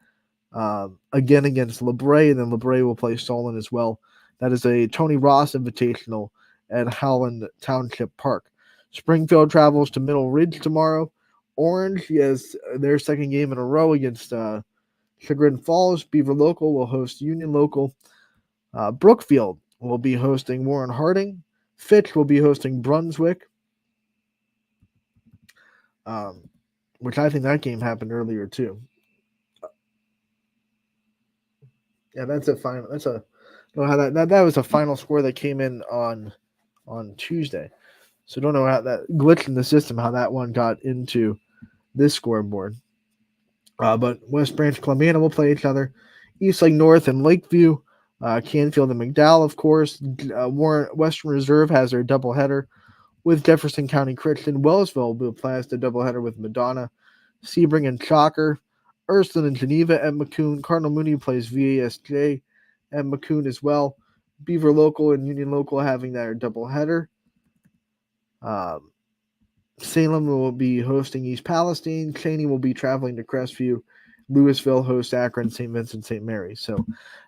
again against LeBray, and then LeBray will play Solon as well. That is a Tony Ross Invitational at Howland Township Park. Springfield travels to Middle Ridge tomorrow. Orange has their second game in a row against Chagrin Falls. Beaver Local will host Union Local. Brookfield will be hosting Warren Harding. Fitch will be hosting Brunswick, which I think that game happened earlier too. Yeah, that's a final. That's a know how that was a final score that came in on Tuesday. So don't know how that glitched in the system, how that one got into this scoreboard. But West Branch Columbiana will play each other. Eastlake North and Lakeview. Canfield and McDowell, of course. Western Reserve has their doubleheader with Jefferson County Christian. Wellsville will play as the doubleheader with Madonna. Sebring and Chalker. Ursuline and Geneva at McCoon. Cardinal Mooney plays VASJ at McCoon as well. Beaver Local and Union Local having their doubleheader. Salem will be hosting East Palestine. Cheney will be traveling to Crestview. Louisville hosts Akron, St. Vincent, St. Mary. So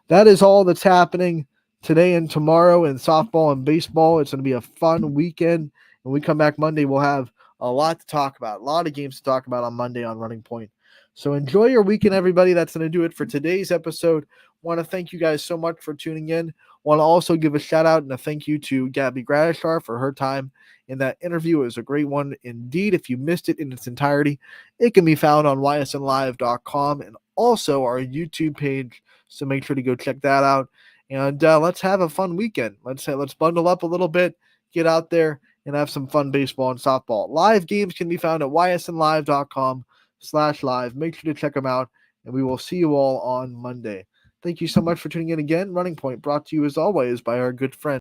that is all that's happening today and tomorrow in softball and baseball. It's going to be a fun weekend When we come back Monday, we'll have a lot to talk about, a lot of games to talk about on Monday on Running Point. So enjoy your weekend, everybody. That's going to do it for today's episode. Want to thank you guys so much for tuning in. Want to also give a shout out and a thank you to Gabby Gradishar for her time in that interview. It was a great one indeed. If you missed it in its entirety, it can be found on ysnlive.com and also our YouTube page. So make sure to go check that out. And let's have a fun weekend. Let's bundle up a little bit, get out there, and have some fun baseball and softball. Live games can be found at ysnlive.com/live. Make sure to check them out, and we will see you all on Monday. Thank you so much for tuning in again. Running Point brought to you as always by our good friend